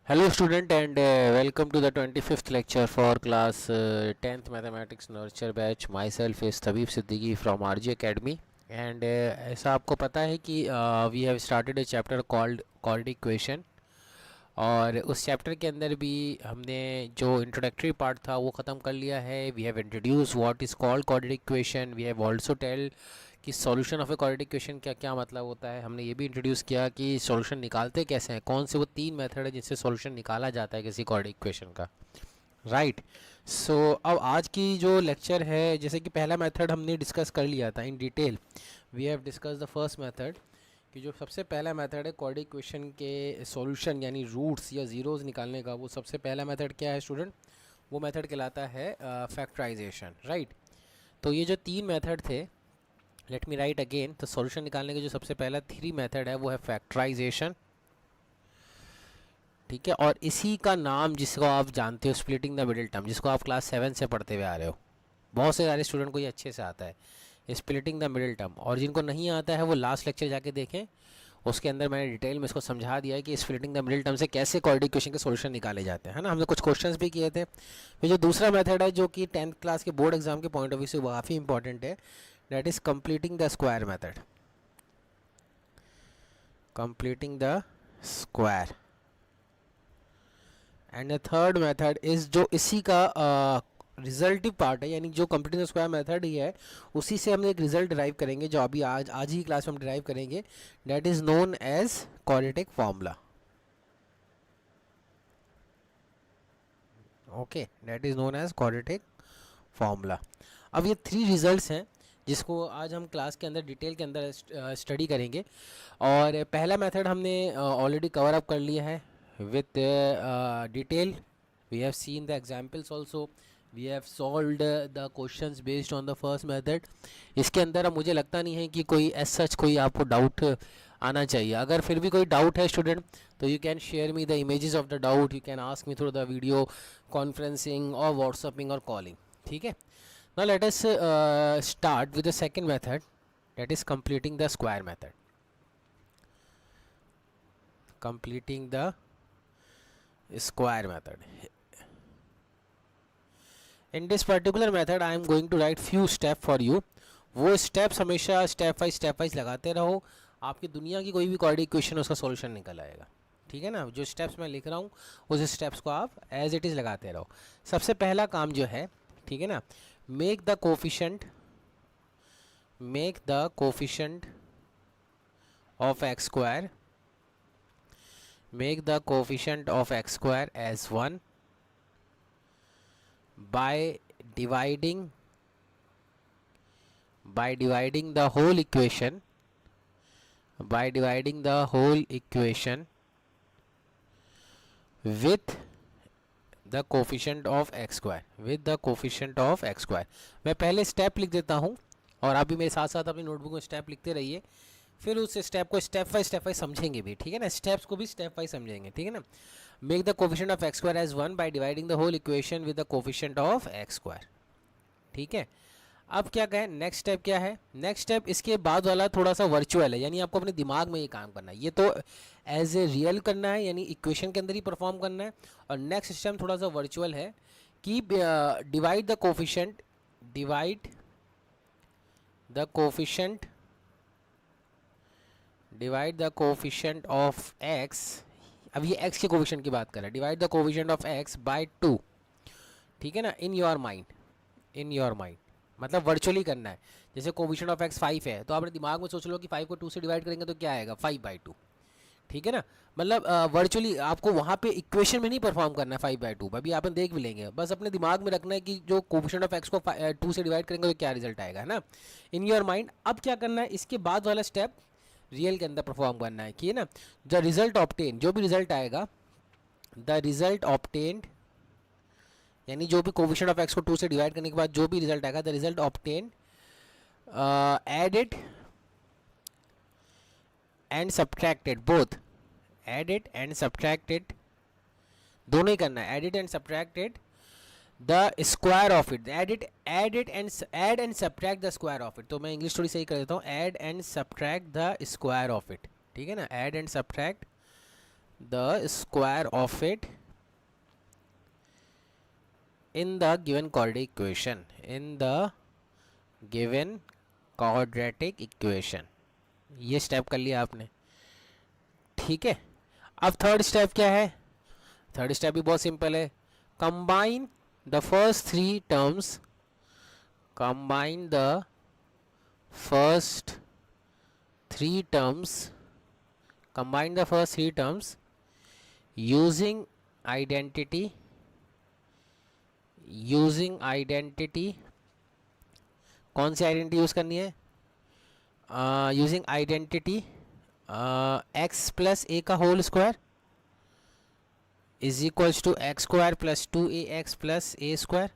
Hello student and welcome to the 25th lecture for class 10th mathematics nurture batch. Myself is Tabib Siddiqui from RG Academy and ऐसा आपको पता है कि we have started a chapter called chord equation और उस chapter के अंदर भी हमने जो इंट्रोडक्टरी पार्ट था वो ख़त्म कर लिया है. We have introduce what is called quadratic equation. We have also tell कि solution of a quadratic equation क्या क्या मतलब होता है. हमने ये भी इंट्रोड्यूस किया कि सॉल्यूशन निकालते कैसे हैं, कौन से वो तीन मेथड है जिससे सॉल्यूशन निकाला जाता है किसी क्वाड्रेटिक इक्वेशन का. राइट. सो अब आज की जो लेक्चर है, जैसे कि पहला मेथड हमने डिस्कस कर लिया था in detail. We have discuss the first method कि जो सबसे पहला मेथड है क्वाड्रेटिक इक्वेशन के सॉल्यूशन यानी रूट्स या ज़ीरोज़ निकालने का, वो सबसे पहला मेथड क्या है स्टूडेंट? वो मेथड कहलाता है फैक्टराइजेशन. राइट. तो ये जो तीन मेथड थे, लेट मी राइट अगेन. तो सॉल्यूशन निकालने के जो सबसे पहला थ्री मेथड है वो है फैक्टराइजेशन. ठीक है. और इसी का नाम जिसको आप जानते हो स्प्लिटिंग द मिडिल टर्म, जिसको आप क्लास 7 से पढ़ते हुए आ रहे हो, बहुत से सारे स्टूडेंट को ये अच्छे से आता है स्प्लिटिंग द मिडिल टर्म. और जिनको नहीं आता है वो लास्ट लेक्चर जाके देखें, उसके अंदर मैंने डिटेल में इसको समझा दिया है कि स्प्लिटिंग द मिडिल टर्म से कैसे क्वाड्रेटिक इक्वेशन के सॉल्यूशन निकाले जाते हैं, है ना. हमने कुछ क्वेश्चंस भी किए थे. फिर जो दूसरा मेथड है जो कि 10th क्लास के बोर्ड एग्जाम के पॉइंट ऑफ व्यू से काफ़ी इंपॉर्टेंट है, that is completing the square method. Completing the square. And the third method is जो इसी का रिजल्टिव पार्ट है, यानी जो कंप्लीटिंग द स्क्वायर मेथड ही है, उसी से हम एक रिजल्ट डिराइव करेंगे जो अभी आज ही क्लास में हम डिराइव करेंगे. That is known as quadratic formula. Okay, that is known as quadratic formula. अब ये थ्री रिजल्ट्स हैं जिसको आज हम क्लास के अंदर डिटेल के अंदर स्टडी करेंगे. और पहला मेथड हमने ऑलरेडी कवर अप कर लिया है with detail. We have seen the examples also. We have solved the questions based on the first method. इसके अंदर अब मुझे लगता नहीं है कि कोई एज सच कोई आपको डाउट आना चाहिए. अगर फिर भी कोई डाउट है स्टूडेंट, तो you can share me the images of the doubt. You can ask me through the video conferencing और व्हाट्सअपिंग और कॉलिंग. ठीक है. Now let us start with the second method, that is completing the square method. Completing the square method. In this particular method I am going to write few step for you. वो steps हमेशा step wise लगाते रहो. आपकी दुनिया की कोई भी quadratic equation उसका सॉल्यूशन निकल आएगा. ठीक है ना. जो स्टेप्स मैं लिख रहा हूँ उस स्टेप्स को आप एज इट इज़ लगाते रहो. सबसे पहला काम जो है, ठीक है ना, make the coefficient of x square. Make the coefficient of x square as 1 by dividing the whole equation with the coefficient of x square. मैं पहले स्टेप लिख देता हूँ और आप भी मेरे साथ साथ अपनी नोटबुक में स्टेप लिखते रहिए. फिर उस स्टेप को स्टेप वाइज समझेंगे भी. ठीक है ना. स्टेप्स को भी स्टेप वाइज समझेंगे. ठीक है ना. Make the coefficient of x square as 1 by dividing the whole equation with the coefficient of x square. ठीक है. अब क्या कहें, नेक्स्ट स्टेप क्या है? नेक्स्ट स्टेप इसके बाद वाला थोड़ा सा वर्चुअल है, यानी आपको अपने दिमाग में ये काम करना है. ये तो एज ए रियल करना है, यानी इक्वेशन के अंदर ही परफॉर्म करना है. और नेक्स्ट स्टेप थोड़ा सा वर्चुअल है कि divide the coefficient of x. अब ये x के कोफिशिएंट की बात कर रहा है. Divide the coefficient of x by 2. ठीक है ना. इन योर माइंड मतलब वर्चुअली करना है. जैसे कोफिशिएंट ऑफ x 5 है, तो आपने दिमाग में सोच लो कि 5 को 2 से डिवाइड करेंगे तो क्या आएगा, 5/2. ठीक है ना. मतलब वर्चुअली आपको वहाँ पे इक्वेशन में नहीं परफॉर्म करना है 5/2. अभी आप देख भी लेंगे. बस अपने दिमाग में रखना है कि जो कोफिशिएंट ऑफ x को 2 से डिवाइड करेंगे तो क्या रिजल्ट आएगा, है ना. In your mind. अब क्या करना है, इसके बाद वाला स्टेप रियल के अंदर परफॉर्म करना है कि ना, द रिजल्ट ऑब्टेन, जो भी रिजल्ट आएगा, द रिजल्ट ऑब्टेन्ड, यानी जो भी कोफिशिएंट ऑफ एक्स को 2 से डिवाइड करने के बाद जो भी रिजल्ट आएगा, the result obtained, add it and subtracted both. Add it and subtracted, दोनों ही करना है. Add it and subtracted the square of it. Add and subtract the square of it. तो मैं इंग्लिश थोड़ी सही कर देता हूँ. Add and subtract the square of it. ठीक है ना. Add and subtract the square of it in the given quadratic equation, in the given quadratic equation. ये स्टेप कर लिया आपने, ठीक है। अब थर्ड स्टेप क्या है? थर्ड स्टेप भी बहुत सिंपल है। Combine the first three terms, combine the first three terms, combine the first three terms using identity, using identity, कौन सी आइडेंटिटी यूज़ करनी है? Using identity x plus A का whole square is equals to X square plus 2ax plus A square,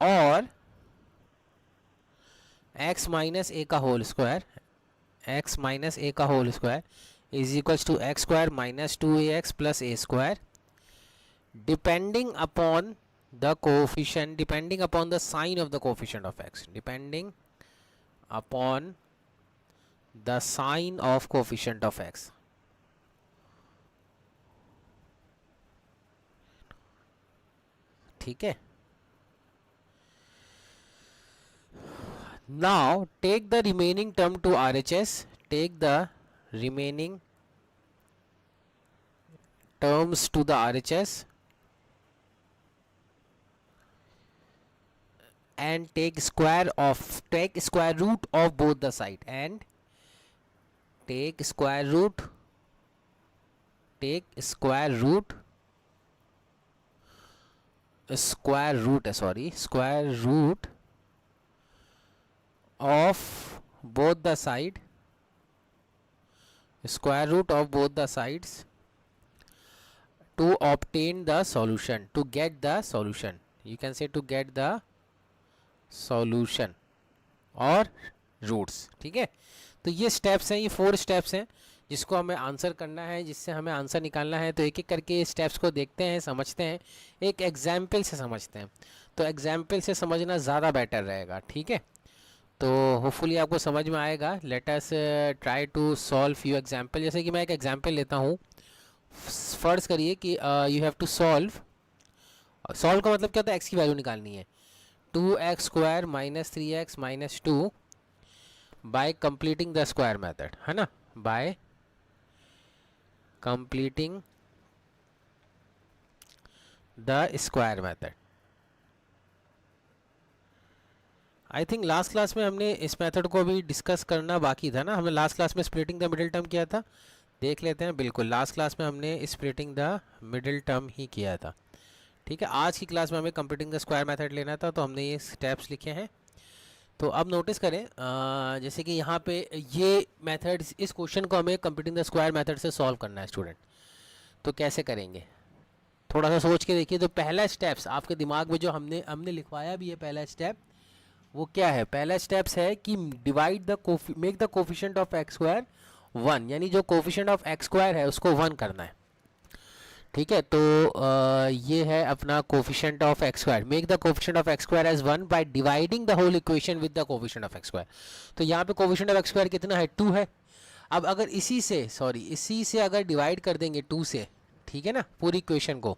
और x minus A का whole square, x minus A का whole square is equals to X square minus 2ax plus A square, depending upon the coefficient, depending upon the sign of the coefficient of x, depending upon the sign of coefficient of x. ठीक है. Now take the remaining term to RHS, take the remaining terms to the RHS and take square root of both the side, and take square root of both the side, square root of both the sides to obtain the solution, to get the solution. You can say to get the solution और roots. ठीक है. तो ये steps हैं, ये 4 steps हैं जिसको हमें आंसर करना है, जिससे हमें आंसर निकालना है. तो एक एक करके स्टेप्स को देखते हैं, समझते हैं, एक एग्जाम्पल से समझते हैं. तो एग्जाम्पल से समझना ज़्यादा बेटर रहेगा. ठीक है. तो होपफुली आपको समझ में आएगा. Let us try to solve you example. जैसे कि मैं एक एग्जाम्पल लेता हूँ. फ़र्ज़ करिए कि यू हैव टू सॉल्व का मतलब क्या होता है? एक्स की वैल्यू निकालनी है. 2x square minus 3x minus 2 bye completing the square method, है ना, bye completing the square method. I think last class में हमने इस मेथड को भी डिस्कस करना बाकी था ना. हमने लास्ट क्लास में स्प्लिटिंग द मिडिल टर्म किया था. देख लेते हैं. बिल्कुल लास्ट क्लास में हमने स्प्लिटिंग द मिडिल टर्म ही किया था. ठीक है. आज की क्लास में हमें कंप्लीटिंग द स्क्वायर मेथड लेना था, तो हमने ये स्टेप्स लिखे हैं. तो अब नोटिस करें, जैसे कि यहाँ पे ये मेथड, इस क्वेश्चन को हमें कंप्लीटिंग द स्क्वायर मेथड से सॉल्व करना है स्टूडेंट. तो कैसे करेंगे? थोड़ा सा सोच के देखिए. तो पहला स्टेप्स आपके दिमाग में जो हमने लिखवाया भी है, पहला स्टेप वो क्या है? पहला स्टेप्स है कि divide the make the coefficient of x square 1, यानी जो कोफिशिएंट ऑफ एक्स स्क्वायर है उसको 1 करना है. ठीक है. तो ये है अपना coefficient of x square. Make the coefficient of x square as 1 by dividing the whole equation with the coefficient of x square. तो यहाँ पे कोफिशिएंट ऑफ एक्स स्क्वायर कितना है? 2 है. अब अगर इसी से अगर डिवाइड कर देंगे 2 से, ठीक है ना, पूरी इक्वेशन को,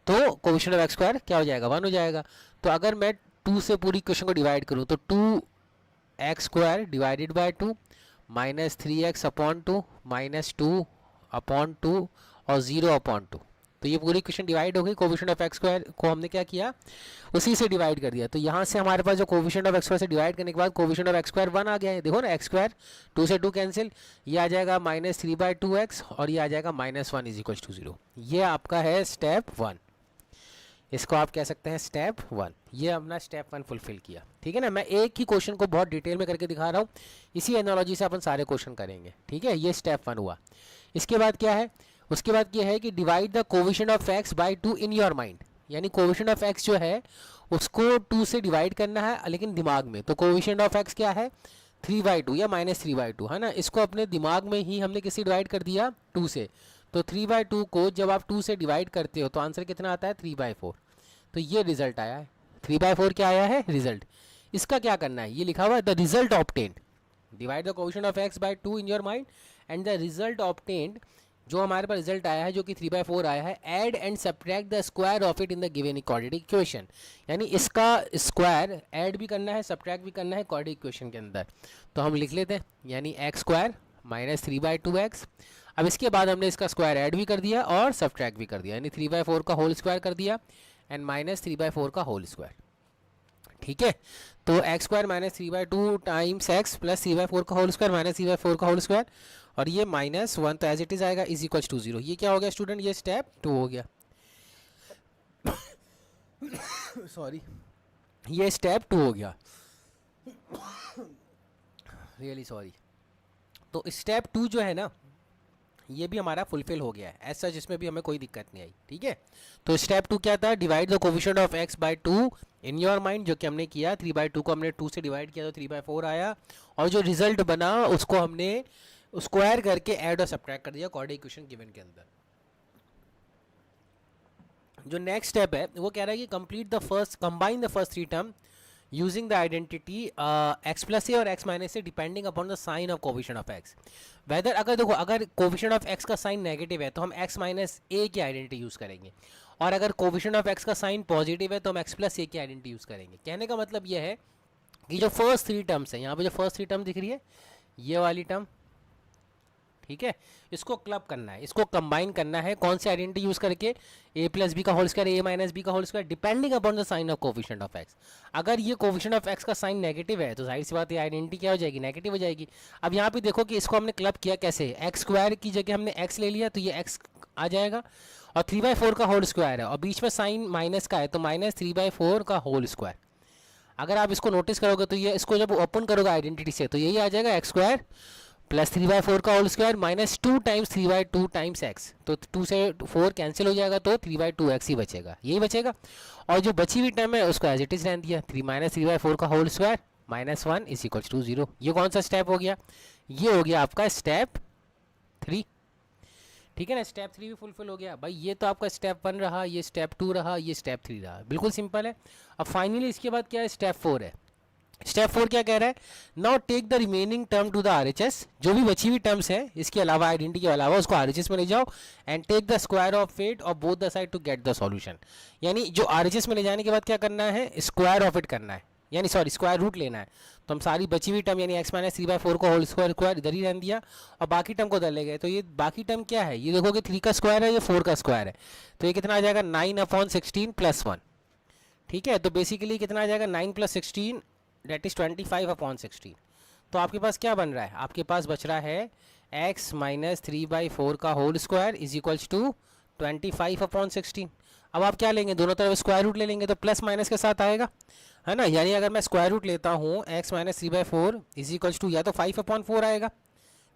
तो कोफिशिएंट ऑफ एक्स स्क्वायर क्या हो जाएगा? 1 हो जाएगा. तो अगर मैं 2 से पूरी इक्वेशन को डिवाइड करूँ तो 2x square divided by 2 minus 3x upon 2 minus 2 upon 2 और 0 अपॉन 2. तो ये पूरी इक्वेशन डिवाइड हो गई. कोफिशिएंट ऑफ एक्स स्क्वायर को हमने क्या किया? उसी से डिवाइड कर दिया. तो यहाँ से हमारे पास जो कोफिशिएंट ऑफ एक्स स्क्वायर से डिवाइड करने के बाद कोफिशिएंट ऑफ एक्स स्क्वायर 1 आ गया है. देखो ना, एक्स स्क्वायर 2 से 2 कैंसिल, ये आ जाएगा माइनस 3/2x और ये आ जाएगा -1 इज इक्वल टू 0. ये आपका है स्टेप 1. इसको आप कह सकते हैं स्टेप 1. ये अपना स्टेप 1 फुलफिल किया. ठीक है ना. मैं एक ही क्वेश्चन को बहुत डिटेल में करके दिखा रहा हूँ. इसी एनालॉजी से अपन सारे क्वेश्चन करेंगे. ठीक है. ये स्टेप 1 हुआ. इसके बाद क्या है? उसके बाद क्या है कि divide the coefficient of X by 2 in your mind, यानी कोफिशिएंट ऑफ एक्स जो है उसको 2 से डिवाइड करना है लेकिन दिमाग में. तो कोफिशिएंट ऑफ एक्स क्या है? 3/2 या -3/2, है ना. इसको अपने दिमाग में ही हमने किससे डिवाइड कर दिया? 2 से. तो 3/2 को जब आप 2 से डिवाइड करते हो तो आंसर कितना आता है? 3/4. तो ये रिजल्ट आया है. 3/4 क्या आया है? रिजल्ट. इसका क्या करना है? ये लिखा हुआ है the result obtained. Divide the coefficient of X by 2 in your mind and the result obtained जो हमारे पास रिजल्ट आया है जो कि 3/4 आया है, add and subtract the square of it in the given quadratic equation, यानी इसका स्क्वायर ऐड भी करना है सब्ट्रैक्ट भी करना है क्वाड्रेटिक इक्वेशन के अंदर। तो हम लिख लेते हैं, यानी एक्स स्क्वायर माइनस 3/2x। अब इसके बाद हमने इसका स्क्वायर ऐड भी कर दिया और सब्ट्रैक्ट भी कर दिया, यानी 3/4 का होल स्क्वायर कर दिया एंड माइनस 3/4 का होल स्क्वायर। ठीक है, तो x square minus 3/2 times x plus 3/4 का होल स्क्वायर माइनस 3/4 का होल स्क्वायर, और ये -1 तो एज इट इज आएगा, इज इक्वल्स टू 0। ये क्या हो गया स्टूडेंट, ये स्टेप 2 हो गया। सॉरी, ये स्टेप 2 हो गया, रियली सॉरी। तो स्टेप 2 जो है ना, ये भी हमारा फुलफिल हो गया है एज सच, इसमें भी हमें कोई दिक्कत नहीं आई। ठीक है, तो स्टेप 2 क्या था, divide the coefficient of x by 2 in your mind, जो कि हमने किया 3/2 को हमने 2 से डिवाइड किया तो 3/4 आया, और जो रिजल्ट बना उसको हमने स्क्वायर करके ऐड और सब्ट्रैक्ट कर दिया क्वाड्रेटिक इक्वेशन गिवन के अंदर। जो नेक्स्ट स्टेप है वो कह रहा है कि complete the first, combine the first 3 term using the identity x plus a और x minus a depending upon the sign of coefficient of x. Whether अगर देखो, अगर कोफिशिएंट ऑफ एक्स का साइन नेगेटिव है तो हम एक्स माइनस ए की identity use करेंगे, और अगर कोफिशिएंट ऑफ एक्स का साइन पॉजिटिव है तो हम एक्स प्लस ए की आइडेंटिटी यूज़ करेंगे। कहने का मतलब ये है कि जो फर्स्ट 3 टर्म्स हैं, यहाँ पे जो फर्स्ट 3 टर्म दिख रही है ये वाली टर्म, ठीक है, इसको क्लब करना है, इसको कंबाइन करना है, कौन सी आइडेंटिटी यूज करके, a प्लस बी का whole square a minus b का whole square depending upon the sign of coefficient of x। अगर ये कोफिशिएंट ऑफ x का साइन नेगेटिव है तो जाहिर सी बात है आइडेंटिटी क्या हो जाएगी, नेगेटिव हो जाएगी। अब यहाँ पे देखो कि इसको हमने क्लब किया कैसे, एक्स स्क्वायर की जगह हमने x ले लिया तो ये x आ जाएगा, और 3/4 का होल स्क्वायर है और बीच में साइन माइनस का है तो माइनस 3/4 का होल स्क्वायर। अगर आप इसको नोटिस करोगे तो ये, इसको जब ओपन करोगे आइडेंटिटी से तो यही आ जाएगा एक्स स्क्वायर प्लस 3/4 का whole square minus 2 times 3/2 times X, तो 2 से 4 कैंसिल हो जाएगा तो 3/2x ही बचेगा, यही बचेगा। और जो बची हुई टर्म है उसको एज इट इज रहने दिया, 3/4 का whole square -1 is equal to 0। ये कौन सा स्टेप हो गया, ये हो गया आपका स्टेप 3। ठीक है ना, स्टेप 3 भी फुलफिल हो गया भाई। ये तो आपका स्टेप 1 रहा, ये स्टेप 2 रहा, ये स्टेप 3 रहा, बिल्कुल सिंपल है। अब फाइनली इसके बाद क्या है, स्टेप 4 है। स्टेप 4 क्या कह रहा है, now take the remaining term to the RHS, जो भी बची हुई टर्म्स है इसके अलावा आइडेंटिटी के अलावा उसको आरएचएस में ले जाओ and take the square of it और both the side to get the solution. यानी जो आरएचएस में ले जाने के बाद क्या करना है, स्क्वायर ऑफ इट करना है, यानी सॉरी स्क्वायर रूट लेना है। तो हम सारी बची हुई टर्म यानी एक्स माइनस 3/4 का होल स्क्वायर इधर ही रहने दिया और बाकी टर्म को उधर ले गए। तो ये बाकी टर्म क्या है, ये देखो कि 3 का स्क्वायर है, ये 4 का स्क्वायर है, तो ये कितना आ जाएगा 9/16 प्लस 1। ठीक है, तो बेसिकली कितना आ जाएगा 9 + 16 दैट इज 25/16। तो आपके पास क्या बन रहा है, आपके पास बच रहा है x माइनस 3/4 का whole square is equals to 25/16। अब आप क्या लेंगे, दोनों तरफ स्क्वायर रूट ले लेंगे तो प्लस माइनस के साथ आएगा, है ना। यानी अगर मैं स्क्वायर रूट लेता हूँ x minus 3/4 is equals to या तो 5/4 आएगा,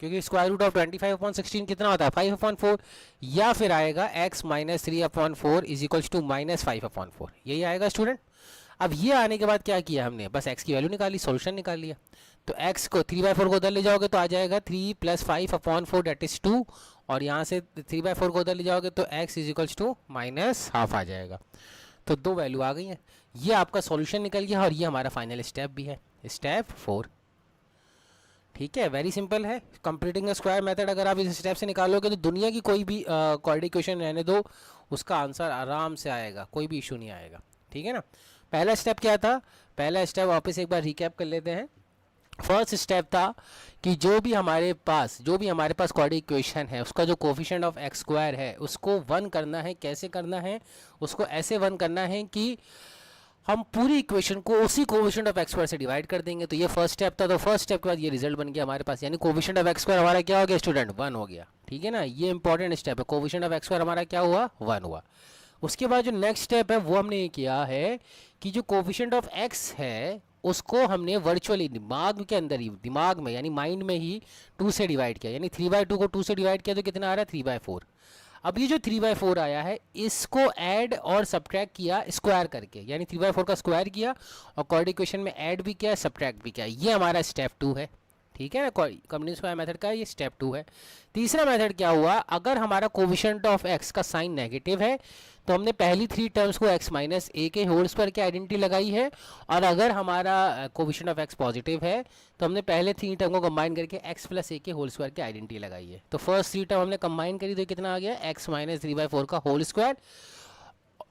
क्योंकि स्क्वायर रूट ऑफ 25/16 कितना होता है 5/4, या फिर आएगा x minus 3/4 is equals to -5/4, यही आएगा स्टूडेंट। अब ये आने के बाद क्या किया हमने, बस x की वैल्यू निकाली, सॉल्यूशन निकाल लिया। तो x को 3/4 को उधर ले जाओगे तो आ जाएगा 3 + 5/4 दैट इज 2, और यहाँ से 3/4 को उधर ले जाओगे तो x इज इक्वल्स टू -½ आ जाएगा। तो 2 वैल्यू आ गई हैं, ये आपका सॉल्यूशन निकल गया और ये हमारा फाइनल स्टेप भी है, स्टेप 4। ठीक है, वेरी सिंपल है। कंप्लीटिंग द स्क्वायर मेथड अगर आप इस स्टेप से निकालोगे तो दुनिया की कोई भी क्वाड्रेटिक इक्वेशन रहने दो, उसका आंसर आराम से आएगा, कोई भी इशू नहीं आएगा। ठीक है ना। पहला स्टेप क्या था, पहला स्टेप वापस एक बार रिकैप कर लेते हैं। फर्स्ट स्टेप था कि जो भी हमारे पास क्वाड्रेटिक इक्वेशन है उसका जो कोफिशिएंट ऑफ एक्स स्क्वायर है उसको 1 करना है। कैसे करना है, उसको ऐसे 1 करना है कि हम पूरी इक्वेशन को उसी कोफिशिएंट ऑफ एक्स स्क्वायर से डिवाइड कर देंगे। तो ये फर्स्ट स्टेप था। तो फर्स्ट स्टेप के बाद ये रिजल्ट बन गया हमारे पास, यानी कोफिशिएंट ऑफ एक्स स्क्वायर हमारा क्या हो गया स्टूडेंट, 1 हो गया। ठीक है ना, ये इंपॉर्टेंट स्टेप है, कोफिशिएंट ऑफ एक्स स्क्वायर हमारा क्या हुआ, 1 हुआ। उसके बाद जो नेक्स्ट स्टेप है वो हमने ये किया है कि जो कोफिशिएंट ऑफ एक्स है उसको हमने वर्चुअली दिमाग के अंदर ही, दिमाग में यानी माइंड में ही 2 से डिवाइड किया, यानी 3/2 को 2 से डिवाइड किया तो कितना आ रहा है 3/4। अब ये जो 3/4 आया है इसको ऐड और सब्ट्रैक्ट किया स्क्वायर करके, यानी 3/4 का स्क्वायर किया और क्वाड्रेटिक इक्वेशन में ऐड भी किया सब्ट्रैक्ट भी किया। ये हमारा स्टेप 2 है। ठीक है ना, कंप्लीट स्क्वायर मेथड का ये स्टेप 2 है। तीसरा मेथड क्या हुआ, अगर हमारा कोविशेंट ऑफ एक्स का साइन नेगेटिव है तो हमने पहली 3 टर्म्स को x माइनस ए के होल स्क्वायर की आइडेंटिटी लगाई है, और अगर हमारा कोविशेंट ऑफ x पॉजिटिव है तो हमने पहले 3 टर्म को कंबाइन करके x प्लस ए के होल स्क्वायर की आइडेंटिटी लगाई है। तो फर्स्ट 3 टर्म हमने कंबाइन करी तो कितना आ गया, x माइनस 3/4 का होल स्क्वायर।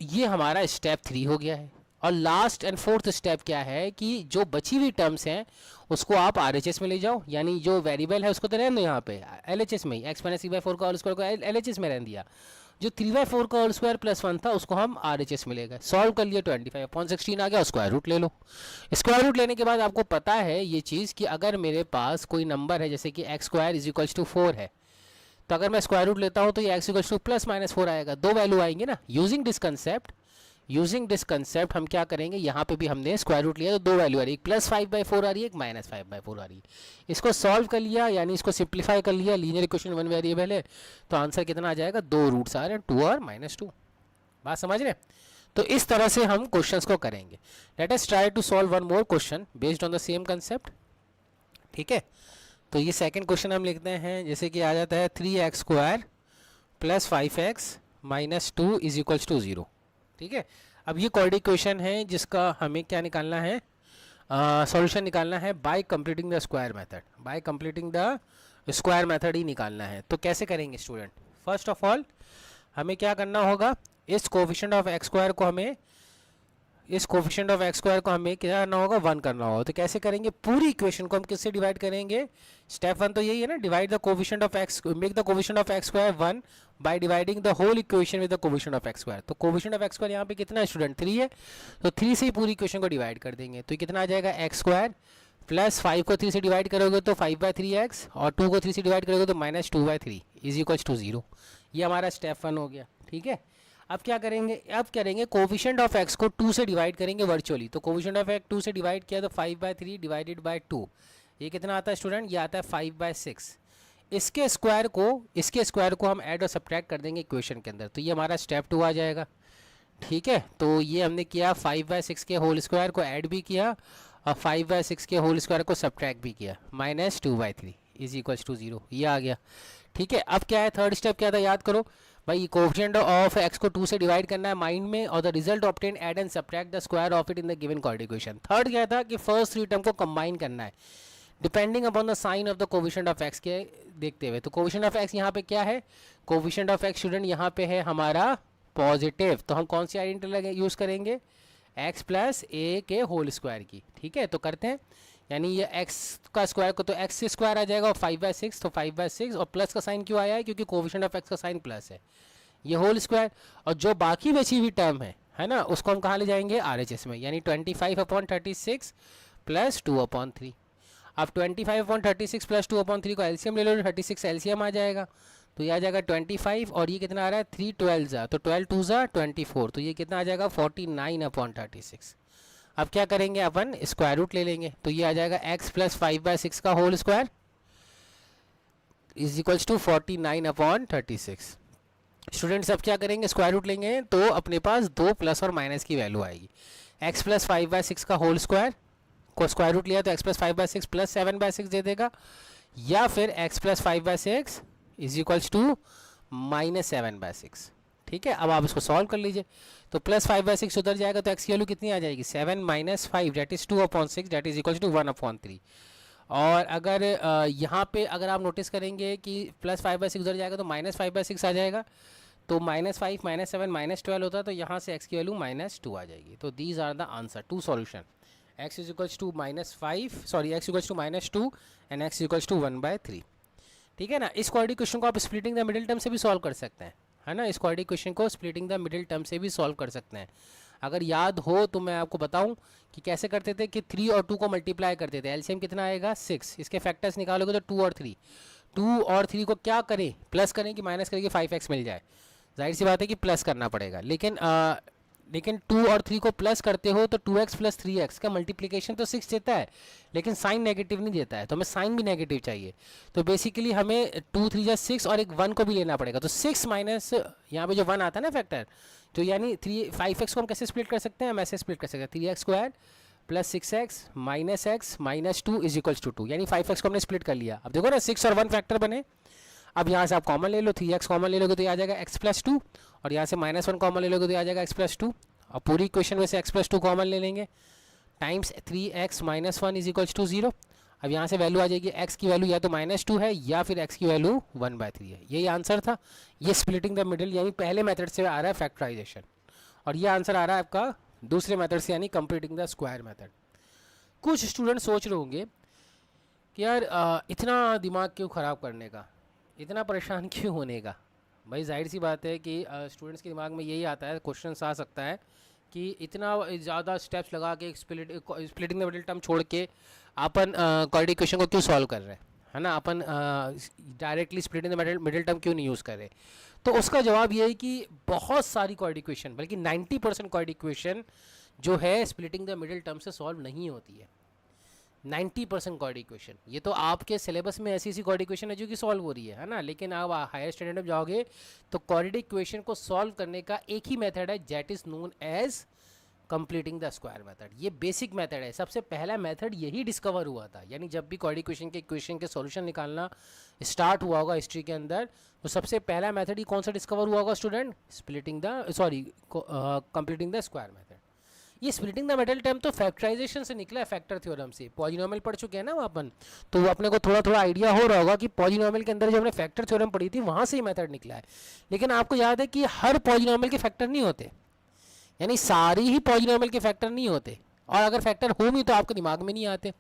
ये हमारा स्टेप 3 हो गया है। और लास्ट एंड फोर्थ स्टेप क्या है कि जो बची हुई टर्म्स हैं उसको आप RHS में ले जाओ, यानी जो वेरिएबल है उसको तो रहने दो यहाँ पे LHS में ही, x माइनस 3/4 का होल स्क्वायर को LHS में रहने दिया, जो 3/4 का होल स्क्वायर प्लस 1 था उसको हम RHS में ले गए, सॉल्व कर लिया, 25/16 आ गया, स्क्वायर रूट ले लो। स्क्वायर रूट लेने के बाद आपको पता है ये चीज़ कि अगर मेरे पास कोई नंबर है जैसे कि x square is equals to 4 है, तो अगर मैं स्क्वायर रूट लेता हूँ तो ये x equals two plus minus 4 आएगा, दो वैल्यू आएंगे ना। यूजिंग दिस कंसेप्ट हम क्या करेंगे, यहाँ पे भी हमने स्क्वायर रूट लिया तो दो वैल्यू आ रही है, एक +5/4 आ रही है, एक -5/4 आ रही है। इसको सॉल्व कर लिया, यानी इसको सिंप्लीफाई कर लिया, लीनियर इक्वेशन 1 वेरिएबल है तो आंसर कितना आ जाएगा, 2 रूट्स आ रहे हैं, 2 और -2। बात समझ रहे? तो इस तरह से हम क्वेश्चंस को करेंगे। Let us try to solve one more question based on the same concept. ठीक है, तो ये सेकंड क्वेश्चन हम लिखते हैं, जैसे कि आ जाता है 3x² + 5x - 2 = 0। ठीक है, अब ये क्वाड्रेटिक इक्वेशन है जिसका हमें क्या निकालना है, सॉल्यूशन निकालना है by completing the square method, by completing the square method ही निकालना है। तो कैसे करेंगे स्टूडेंट, फर्स्ट ऑफ ऑल हमें क्या करना होगा, इस कोफिशिएंट ऑफ x² को हमें क्या करना होगा, 1 करना होगा। तो कैसे करेंगे, पूरी इक्वेशन को हम किससे डिवाइड करेंगे, स्टेप 1 तो यही है ना, divide the coefficient of x, make the coefficient of x² 1 by dividing the whole equation with the coefficient of x²। तो कोफिशिएंट ऑफ x² यहाँ पे कितना है स्टूडेंट, 3 है, तो 3 से ही पूरी इक्वेशन को डिवाइड कर देंगे। तो कितना आ जाएगा, x² प्लस 5 को 3 से डिवाइड करोगे तो 5/3x, और 2 को 3 से डिवाइड करोगे तो -2/3 = 0। ये हमारा स्टेप 1 हो गया। ठीक है, अब क्या करेंगे, अब करेंगे कोफिशिएंट ऑफ x को 2 से डिवाइड करेंगे वर्चुअली। तो कोफिशिएंट ऑफ x 2 से डिवाइड किया तो 5/3 डिवाइडेड बाय 2, ये कितना आता है स्टूडेंट, ये आता है 5/6। इसके स्क्वायर को हम ऐड और सब्ट्रैक्ट कर देंगे इक्वेशन के अंदर, तो ये हमारा स्टेप 2 आ जाएगा। ठीक है, तो ये हमने किया, 5/6 के होल स्क्वायर को ऐड भी किया और 5/6 के होल स्क्वायर को सब्ट्रैक्ट भी किया, -2/3 = 0, ये आ गया। ठीक है, अब क्या है, थर्ड स्टेप क्या था, याद करो भाई, कोफिशिएंट ऑफ x को 2 से डिवाइड करना है माइंड में, और the result obtain add and subtract the square of it in the given quadratic equation. Third क्या था कि फर्स्ट 3 टर्म को कंबाइन करना है depending upon the sign of the coefficient of x के देखते हुए। तो कोफिशिएंट ऑफ x यहाँ पे क्या है, कोफिशिएंट ऑफ x स्टूडेंट यहाँ पे है हमारा पॉजिटिव, तो हम कौन सी आइडेंटिटी यूज़ करेंगे, x प्लस a के होल स्क्वायर की। ठीक है, तो करते हैं, यानी ये x का स्क्वायर को तो x से स्क्वायर आ जाएगा और 5/6, तो 5/6, और प्लस का साइन क्यों आया है, क्योंकि कोफिशिएंट ऑफ x का साइन प्लस है, ये होल स्क्वायर। और जो बाकी बची हुई टर्म है ना, उसको हम कहाँ ले जाएंगे, RHS में, यानी 25/36 + 2/3। अब 25/36 + 2/3 को एलसीएम ले लो, 36 एलसीएम आ जाएगा, तो ये आ जाएगा 25, और ये कितना आ रहा है 3 12 तो 12 2 24, तो ये कितना आ जाएगा 49/36। अब क्या करेंगे, अपन स्क्वायर रूट ले लेंगे, तो ये आ जाएगा x + 5/6 का होल स्क्वायर = 49/36। स्टूडेंट्स अब क्या करेंगे, स्क्वायर रूट लेंगे तो अपने पास 2 प्लस और माइनस की वैल्यू आएगी। x + 5/6 का होल स्क्वायर को स्क्वायर रूट लिया तो x + 5/6 + 7/6 दे देगा, या फिर x + 5/6 = -7/6। ठीक है, अब आप इसको सॉल्व कर लीजिए, तो +5/6 उधर जाएगा तो x की वैल्यू कितनी आ जाएगी, 7 - 5 that is 2/6 that is equal to 1/3। और अगर यहाँ पे अगर आप नोटिस करेंगे कि +5/6 उधर जाएगा तो -5/6 आ जाएगा, तो -5 -7 -12 होता है, तो यहाँ से x की वैल्यू -2 आ जाएगी। तो these are the answer, 2 solution, x = -2 and x = 1/3। ठीक है ना, इस क्वाड्रेटिक क्वेश्चन को आप स्प्लिटिंग द मिडिल टर्म से भी सॉल्व कर सकते हैं, है ना, इस क्वाड्रेटिक क्वेश्चन को स्प्लिटिंग द मिडिल टर्म से भी सॉल्व कर सकते हैं। अगर याद हो तो मैं आपको बताऊं कि कैसे करते थे कि 3 और 2 को मल्टीप्लाई करते थे, एलसीएम कितना आएगा 6, इसके फैक्टर्स निकालोगे तो 2 और 3 को क्या करें, प्लस करें कि माइनस करें कि 5x मिल जाए, जाहिर सी बात है कि प्लस करना पड़ेगा। लेकिन 2 और 3 को प्लस करते हो तो 2x + 3x का मल्टीप्लिकेशन तो 6 देता है, लेकिन साइन नेगेटिव नहीं देता है, तो हमें साइन भी नेगेटिव चाहिए। तो बेसिकली हमें 2 3 = 6 और एक 1 को भी लेना पड़ेगा, तो 6 माइनस यहाँ पे जो 1 आता है ना फैक्टर, तो यानी 5x को हम कैसे स्प्लिट कर सकते हैं, हम ऐसे स्प्लिट कर सकते हैं, 3x² plus 6x minus X minus 2 is equals to 2, यानी 5x को हमने स्प्लिट कर लिया। अब देखो ना 6 और 1 फैक्टर बने। अब यहाँ से आप कॉमन ले लो, 3x कॉमन ले लोगे तो ये आ जाएगा x प्लस 2, और यहाँ से -1 कॉमन ले लोगे तो ये आ जाएगा x प्लस 2। अब पूरी इक्वेशन में से x प्लस 2 कॉमन ले लेंगे, times 3x minus 1 is equals to 0। अब यहाँ से वैल्यू आ जाएगी, x की वैल्यू या तो -2 है या फिर x की वैल्यू 1/3 है। यही आंसर था। ये स्प्लिटिंग द मिडिल यानी पहले मेथड से आ रहा है फैक्टराइजेशन, और ये आंसर आ रहा है आपका दूसरे मेथड से यानी कंप्लीटिंग द स्क्वायर मेथड। कुछ स्टूडेंट सोच रहे होंगे कि यार इतना दिमाग क्यों ख़राब करने का, इतना परेशान क्यों होने का। भाई जाहिर सी बात है कि स्टूडेंट्स के दिमाग में यही आता है, क्वेश्चन आ सकता है कि इतना ज़्यादा स्टेप्स लगा के स्प्लिटिंग द मिडिल टर्म छोड़ के अपन क्वाड्रेटिक इक्वेशन को क्यों सॉल्व कर रहे हैं, है ना। अपन directly splitting the middle term क्यों नहीं यूज़ कर रहे। तो उसका जवाब ये है कि बहुत सारी क्वाड्रेटिक इक्वेशन, बल्कि 90% क्वाड्रेटिक इक्वेशन जो है स्प्लिटिंग द मिडिल टर्म से सॉल्व नहीं होती है। 90% क्वाड्रेटिक इक्वेशन, ये तो आपके सिलेबस में ऐसी क्वाड्रेटिक इक्वेशन है जो कि सॉल्व हो रही है ना। लेकिन आप हायर स्टैंडर्ड में जाओगे तो क्वाड्रेटिक इक्वेशन को सॉल्व करने का एक ही मेथड है, that is known as completing the square method. ये बेसिक मेथड है, सबसे पहला मेथड यही डिस्कवर हुआ था। यानी जब भी क्वाड्रेटिक इक्वेशन के सॉल्यूशन निकालना स्टार्ट हुआ होगा हिस्ट्री के अंदर, तो सबसे पहला मेथड ही कौन सा डिस्कवर हुआ होगा student, completing the square method. ये स्प्लिटिंग द मिडिल टर्म तो फैक्टराइजेशन से निकला है, फैक्टर थ्योरम से। पॉलिनोमियल पढ़ चुके हैं ना अपन, तो अपने को थोड़ा थोड़ा आइडिया हो रहा होगा कि पॉलिनोमियल के अंदर जो हमने फैक्टर थ्योरम पढ़ी थी वहाँ से ही मेथड निकला है। लेकिन आपको याद है कि हर पॉलिनोमियल के फैक्टर नहीं होते, यानी सारी ही पॉलिनोमियल के फैक्टर नहीं होते, और अगर फैक्टर हो भी तो आपके दिमाग में नहीं आते।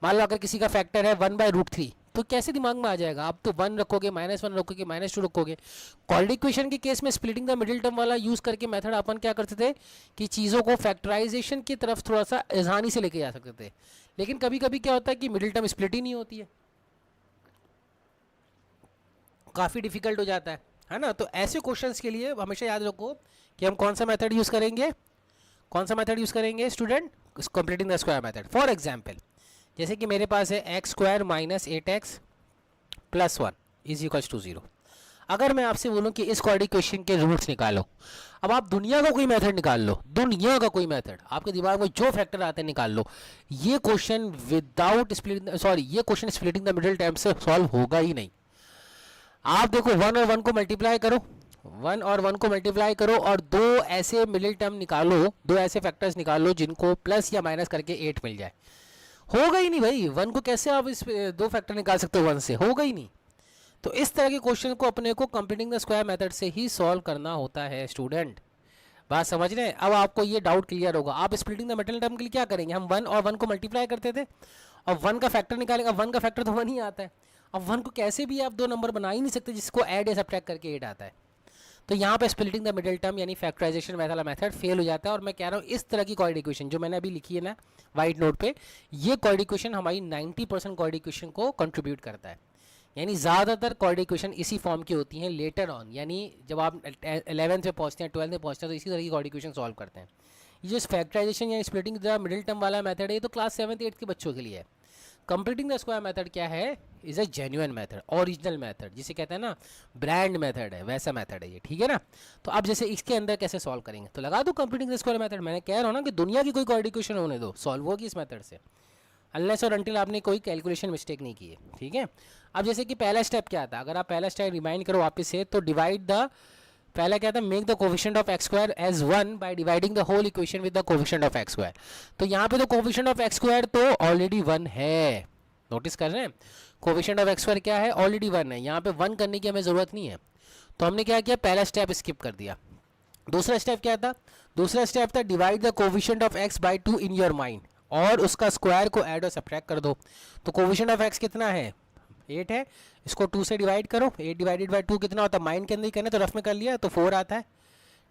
मान लो अगर किसी का फैक्टर है 1/√3, तो कैसे दिमाग में आ जाएगा। आप तो 1 रखोगे, -1 रखोगे, -2 रखोगे। क्वाड्रेटिक इक्वेशन के केस में स्प्लिटिंग द मिडिल टर्म वाला यूज़ करके मेथड अपन क्या करते थे कि चीज़ों को फैक्टराइजेशन की तरफ थोड़ा सा आसानी से लेके जा सकते थे। लेकिन कभी कभी क्या होता है कि मिडिल टर्म स्प्लिट ही नहीं होती है, काफ़ी डिफिकल्ट हो जाता है ना। तो ऐसे क्वेश्चंस के लिए हमेशा याद रखो कि हम कौन सा मेथड यूज़ करेंगे, कौन सा मेथड यूज़ करेंगे student, completing the square method. For example, जैसे कि मेरे पास है x² - 8x + 1 is equals to 0। अगर मैं आपसे बोलूं कि इस क्वाड्रेटिक इक्वेशन के रूट्स निकालो, अब आप दुनिया का कोई मेथड निकाल लो, दुनिया का कोई मेथड, आपके दिमाग में जो फैक्टर आते हैं निकाल लो, ये क्वेश्चन विदाउट ये question splitting the middle term से सॉल्व होगा ही नहीं। आप देखो 1 और 1 को मल्टीप्लाई करो, 1 और 1 को मल्टीप्लाई करो, और दो ऐसे मिडिल टर्म निकालो, दो ऐसे फैक्टर्स निकालो जिनको प्लस या माइनस करके 8 मिल जाए। होगा ही नहीं भाई, 1 को कैसे आप इस दो फैक्टर निकाल सकते हो 1 से, होगा ही नहीं। तो इस तरह के क्वेश्चन को अपने को कंप्लीटिंग द स्क्वायर मेथड से ही सॉल्व करना होता है स्टूडेंट। बात समझ रहे हैं। अब आपको ये डाउट क्लियर होगा। आप स्प्लिटिंग द मिडिल टर्म के लिए क्या करेंगे, हम 1 और 1 को मल्टीप्लाई करते थे और 1 का फैक्टर निकालेंगे। अब 1 का फैक्टर तो 1 ही आता है। अब 1 को कैसे भी आप दो नंबर बना ही नहीं सकते जिसको ऐड या सब्ट्रैक्ट करके 8 आता है। तो यहाँ पे स्प्लिटिंग द मिडिल टर्म यानी फैक्टराइजेशन वाला मेथड फेल हो जाता है। और मैं कह रहा हूँ इस तरह की क्वाड्रेटिक इक्वेशन जो मैंने अभी लिखी है ना वाइट नोट पे, ये क्वाड्रेटिक इक्वेशन हमारी 90% क्वाड्रेटिक इक्वेशन को कंट्रीब्यूट करता है। यानी ज़्यादातर क्वाड्रेटिक इक्वेशन इसी फॉर्म की होती हैं लेटर ऑन, यानी जब आप 11th में पहुँचते हैं 12th में पहुँचते हैं तो इसी तरह की क्वाड्रेटिक इक्वेशन सॉल्व करते हैं। ये जो फैक्टराइजेशन या स्प्लिटिंग द मिडिल टर्म वाला मेथड है ये तो क्लास 7th 8th के बच्चों के लिए है। कंप्लीटिंग द स्क्वायर मेथड क्या है, is a genuine method, original method, जिसे कहते हैं ना ब्रांड मेथड है, वैसा मेथड है ये, ठीक है ना। तो अब जैसे इसके अंदर कैसे सॉल्व करेंगे, तो लगा दो कंप्लीटिंग द स्क्वायर मेथड। मैंने कह रहा हूँ ना कि दुनिया की कोई क्वाड्रेटिक इक्वेशन होने दो, सॉल्व होगी इस मेथड से, अनलेस और अनटिल आपने कोई कैलकुलेशन मिस्टेक नहीं की है, ठीक है। अब जैसे कि पहला स्टेप क्या था, अगर आप पहला स्टेप रिमाइंड करो वापस से, तो डिवाइड द, पहला क्या था, make the coefficient of x² as 1 by dividing the whole equation with the coefficient of x²। तो यहाँ पे तो कोफिशिएंट ऑफ x² तो ऑलरेडी 1 है, नोटिस कर रहे हैं। कोफिशिएंट ऑफ x² क्या है, ऑलरेडी 1 है। यहाँ पे 1 करने की हमें ज़रूरत नहीं है, तो हमने क्या किया, पहला स्टेप स्किप कर दिया। दूसरा स्टेप क्या था, दूसरा स्टेप था divide the coefficient of x by 2 in your mind, और उसका स्क्वायर को ऐड और सब्ट्रैक्ट कर दो। तो कोफिशिएंट ऑफ x कितना है, 8 है, इसको 2 से डिवाइड करो, 8 डिवाइडेड बाय 2 कितना होता है, माइंड के अंदर ही करना, तो रफ में कर लिया तो 4 आता है,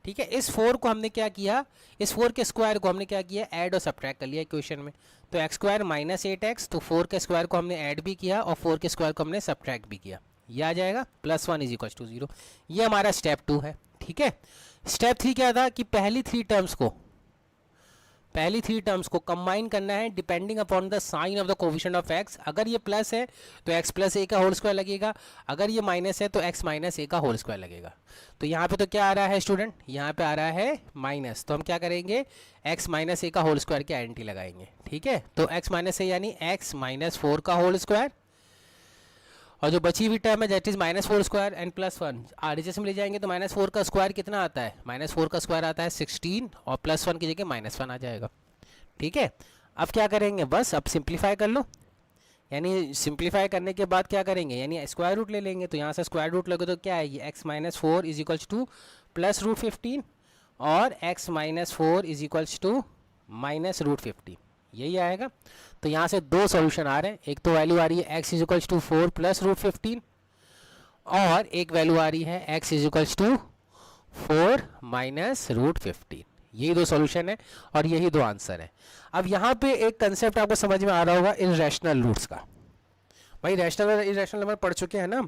ठीक है। इस 4 को हमने क्या किया, इस 4 के स्क्वायर को हमने क्या किया, ऐड और सब्ट्रैक्ट कर लिया इक्वेशन में। तो x² - 8x, तो 4 के स्क्वायर को हमने ऐड भी किया और 4 के स्क्वायर को हमने सब्ट्रैक्ट भी किया, ये आ जाएगा +1 इज इक्वल टू 0। ये हमारा स्टेप 2 है, ठीक है। स्टेप 3 क्या था कि पहली 3 टर्म्स को पहली थ्री टर्म्स को कंबाइन करना है depending upon the sign of the coefficient of X. अगर ये प्लस है तो एक्स प्लस ए का होल स्क्वायर लगेगा, अगर ये माइनस है तो एक्स माइनस ए का होल स्क्वायर लगेगा। तो यहाँ पे तो क्या आ रहा है स्टूडेंट, यहाँ पे आ रहा है माइनस, तो हम क्या करेंगे एक्स माइनस ए का होल स्क्वायर की आइडेंटिटी लगाएंगे। ठीक है, तो एक्स माइनस ए यानी एक्स माइनस 4 का होल स्क्वायर, और जो बची हुई टर्म है that is -4 square and +1 RHS में ले जाएंगे तो -4 का स्क्वायर कितना आता है, -4 का स्क्वायर आता है 16 और +1 की जगह -1 आ जाएगा। ठीक है, अब क्या करेंगे, बस अब सिंप्लीफाई कर लो, यानी सिंप्लीफाई करने के बाद क्या करेंगे, यानी स्क्वायर रूट ले लेंगे। तो यहाँ से स्क्वायर रूट लोगे तो क्या है, ये x minus 4 is equals to +√15 और x minus 4 is equals to -√15, यही आएगा। तो यहाँ से दो सॉल्यूशन आ रहे हैं, एक तो वैल्यू आ रही है x इज इक्वल्स टू 4 +√15 और एक वैल्यू आ रही है x इज इक्वल्स टू 4 -√15। यही दो सॉल्यूशन है और यही दो आंसर है। अब यहाँ पे एक कंसेप्ट आपको समझ में आ रहा होगा इर्रेशनल रूट्स का। भाई रैशनल और इर्रेशनल नंबर पढ़ चुके हैं ना,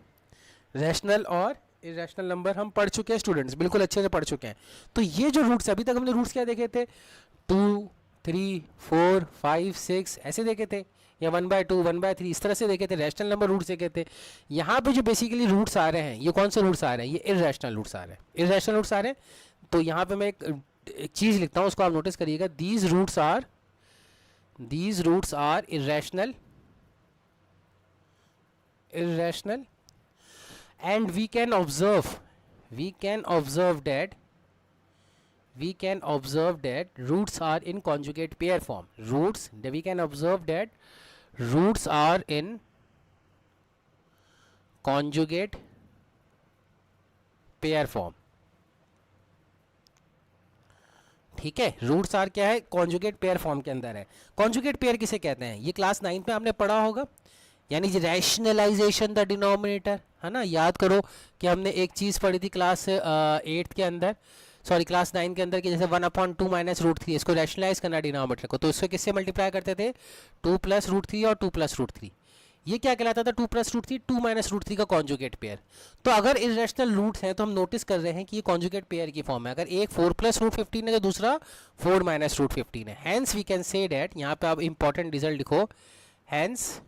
रैशनल और इर्रेशनल नंबर हम पढ़ चुके हैं स्टूडेंट्स, बिल्कुल अच्छे से पढ़ चुके हैं। तो ये जो रूट्स अभी तक हमने रूट्स क्या देखे थे, 2, 3, 4, 5, 6 ऐसे देखे थे, या 1/2, 1/3 इस तरह से देखे थे, रैशनल नंबर रूट्स देखे थे। यहाँ पे जो बेसिकली रूट्स आ रहे हैं ये कौन से रूट्स आ रहे हैं, ये इर्रेशनल रूट्स आ रहे हैं, इर्रेशनल रूट्स आ रहे हैं। तो यहाँ पे मैं एक चीज़ लिखता हूँ, उसको आप नोटिस करिएगा, these roots are irrational and we can observe that roots are in conjugate pair form. We can observe that roots are in conjugate pair form. ठीक है, रूट्स आर क्या है, कॉन्जुगेट पेयर फॉर्म के अंदर है। Conjugate pair किसे कहते हैं, ये क्लास 9 में आपने पढ़ा होगा, यानी रैशनलाइजेशन द डिनोमिनेटर, है ना। याद करो कि हमने एक चीज़ पढ़ी थी क्लास 8 के अंदर, सॉरी क्लास 9 के अंदर, कि जैसे 1/2 -√3 इसको रैशनलाइज करना डिनोमिनेटर को, तो इसको किससे मल्टीप्लाई करते थे, 2 + √3 और 2 + √3। ये क्या कहलाता था, 2 + √3 2 -√3 का कॉन्जुगेट पेयर। तो अगर इर्रेशनल रूट्स हैं तो हम नोटिस कर रहे हैं कि ये कॉन्जुगेट पेयर की फॉर्म है। अगर एक 4 + √15 है तो दूसरा 4 -√15 है। Hence we can say that, यहाँ पे आप इंपॉर्टेंट रिजल्ट लिखो, hence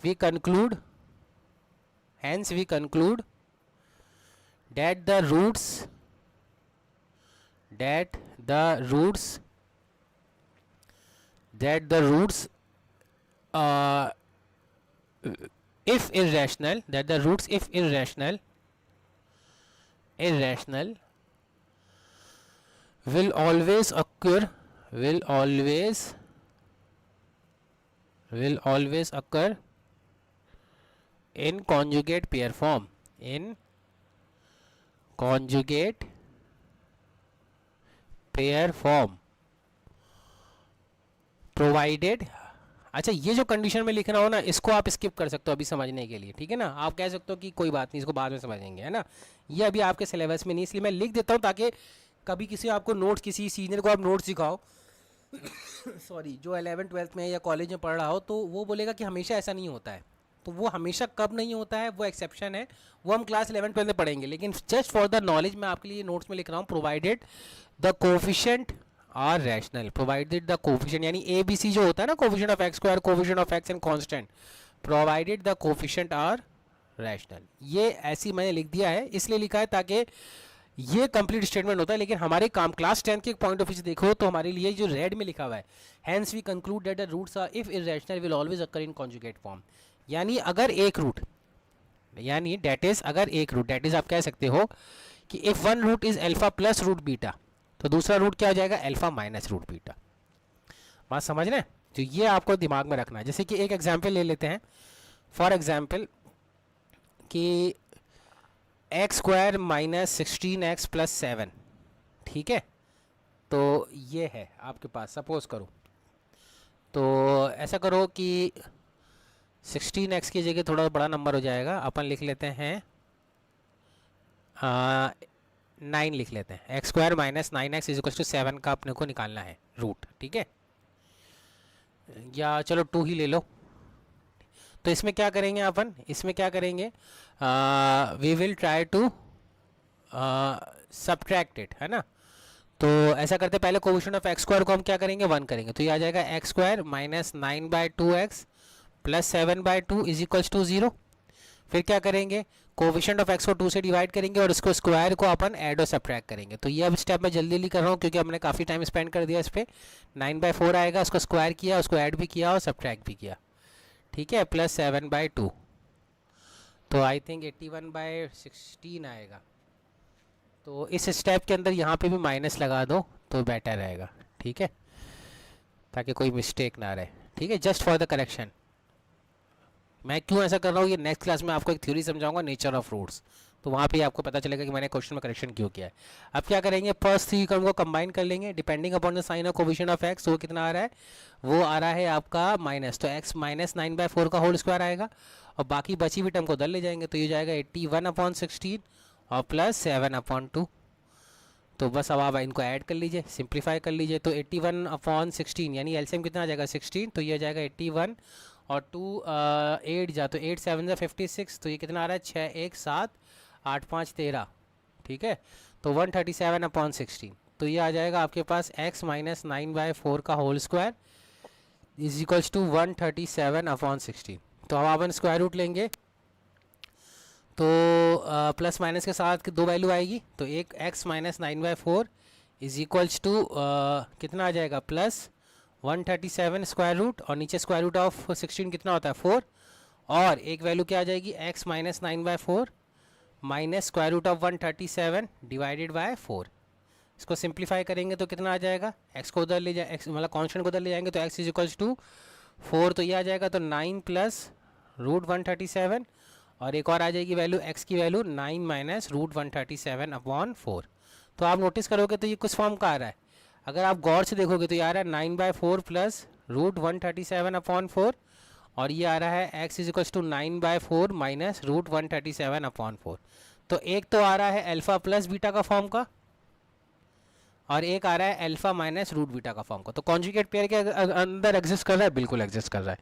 we conclude that the roots if irrational will always occur in conjugate pair form, provided। अच्छा, ये जो कंडीशन में लिखना हो ना, इसको आप स्किप कर सकते हो अभी समझने के लिए, ठीक है ना। आप कह सकते हो कि कोई बात नहीं, इसको बाद में समझेंगे, है ना। ये अभी आपके सिलेबस में नहीं, इसलिए मैं लिख देता हूँ ताकि कभी किसी आपको नोट्स, किसी सीनियर को आप नोट्स सिखाओ सॉरी, जो 11th 12th में या कॉलेज में पढ़ रहा हो, तो वो बोलेगा कि हमेशा ऐसा नहीं होता है। तो वो हमेशा कब नहीं होता है, वो एक्सेप्शन है, वो हम क्लास 11 12 में पढ़ेंगे। लेकिन जस्ट फॉर द नॉलेज मैं आपके लिए नोट्स में लिख रहा हूँ, provided the coefficient are rational, provided the coefficient यानी ए बी सी जो होता है ना, coefficient of x square, coefficient of x and constant, provided the coefficient are rational. ये ऐसी मैंने लिख दिया है, इसलिए लिखा है ताकि ये कंप्लीट स्टेटमेंट होता है। लेकिन हमारे काम क्लास 10 के पॉइंट ऑफ व्यू से देखो तो हमारे लिए जो रेड में लिखा हुआ है, hence we conclude that the roots are if irrational will always occur in conjugate form, यानी अगर एक रूट, यानी डेट इज अगर एक रूट, डेट इज आप कह सकते हो कि if one root is alpha plus root beta, तो दूसरा रूट क्या हो जाएगा, अल्फा माइनस रूट बीटा। बात समझ रहे हैं, तो ये आपको दिमाग में रखना है। जैसे कि एक एग्जाम्पल ले लेते हैं, फॉर एग्जाम्पल कि एक्स स्क्वायर माइनस 16x + 7, ठीक है। तो ये है आपके पास, सपोज करो, तो ऐसा करो कि 16x की जगह थोड़ा बड़ा नंबर हो जाएगा, अपन लिख लेते हैं 9 लिख लेते हैं। एक्स स्क्वायर माइनस 9x = 7 का अपने को निकालना है रूट, ठीक है, या चलो 2 ही ले लो। तो इसमें क्या करेंगे अपन, इसमें क्या करेंगे, we will try to subtract it, है ना। तो ऐसा करते पहले कोविशन ऑफ एक्स स्क्वायर को हम क्या करेंगे 1 करेंगे, तो ये आ जाएगा x square minus 9/2x plus 7/2 is equals to 0। फिर क्या करेंगे, कोविशेंट ऑफ एक्स को 2 से डिवाइड करेंगे और इसको स्क्वायर को अपन ऐड और सब्ट्रैक्ट करेंगे। तो ये अब स्टेप मैं जल्दी जल्दी कर रहा हूँ क्योंकि हमने काफ़ी टाइम स्पेंड कर दिया इस पर। 9/4 आएगा, उसको स्क्वायर किया, उसको ऐड भी किया और सब्ट्रैक्ट भी किया, ठीक है, प्लस 7/2। तो आई थिंक 81/16 आएगा। तो इस स्टेप के अंदर यहाँ पे भी माइनस लगा दो तो बेटर रहेगा, ठीक है, ताकि कोई मिस्टेक ना रहे, ठीक है, जस्ट फॉर द करेक्शन। मैं क्यों ऐसा कर रहा हूँ, ये नेक्स्ट क्लास में आपको एक थ्योरी समझाऊंगा, नेचर ऑफ रूट्स, तो वहाँ पे आपको पता चलेगा कि मैंने क्वेश्चन में करेक्शन क्यों किया है। अब क्या करेंगे, फर्स्ट 3 टर्म को कंबाइन कर लेंगे depending upon the sign of coefficient of x. वो कितना आ रहा है, वो आ रहा है आपका माइनस, तो एक्स माइनस 9/4 का होल स्क्वायर आएगा और बाकी बची हुई टर्म को उधर ले जाएंगे, तो ये जाएगा 81/16 और प्लस 7/2। तो बस अब आप इनको ऐड कर लीजिए, सिंप्लीफाई कर लीजिए, तो 81/16 यानी एलसीएम कितना आ जाएगा 16, तो ये आ जाएगा 81 और 2 8 जा, तो 8 7 जा 56, तो ये कितना आ रहा है 6 1 7 8 5 13, ठीक है, तो 137/16। तो ये आ जाएगा आपके पास x माइनस 9/4 का whole square is equals to 137/16। तो अब अपन स्क्वायर रूट लेंगे, तो प्लस माइनस के साथ 2 वैल्यू आएगी, तो एक x minus 9/4 is equals to कितना आ जाएगा प्लस 137 स्क्वायर रूट और नीचे स्क्वायर रूट ऑफ 16 कितना होता है 4, और एक वैल्यू क्या आ जाएगी x minus 9/4 minus square root of 137 divided by 4। इसको सिंप्लीफाई करेंगे तो कितना आ जाएगा, x को उधर ले जाए, x मतलब कॉन्स्टेंट को उधर ले जाएंगे तो x इज इक्वल्स टू 4, तो ये आ जाएगा तो 9 प्लस रूट 137 और एक और आ जाएगी वैल्यू x की वैल्यू 9 माइनस रूट 137/4। तो आप नोटिस करोगे तो ये कुछ फॉर्म का आ रहा है, अगर आप गौर से देखोगे तो ये आ रहा है 9/4 प्लस रूट 137/4 और ये आ रहा है x is equals to 9/4 minus root 137/4। तो एक तो आ रहा है अल्फ़ा प्लस बीटा का फॉर्म का और एक आ रहा है अल्फ़ा माइनस रूट बीटा का फॉर्म का। तो कॉन्जुगेट पेयर के अंदर एग्जिस्ट कर रहा है, बिल्कुल एग्जिस्ट कर रहा है।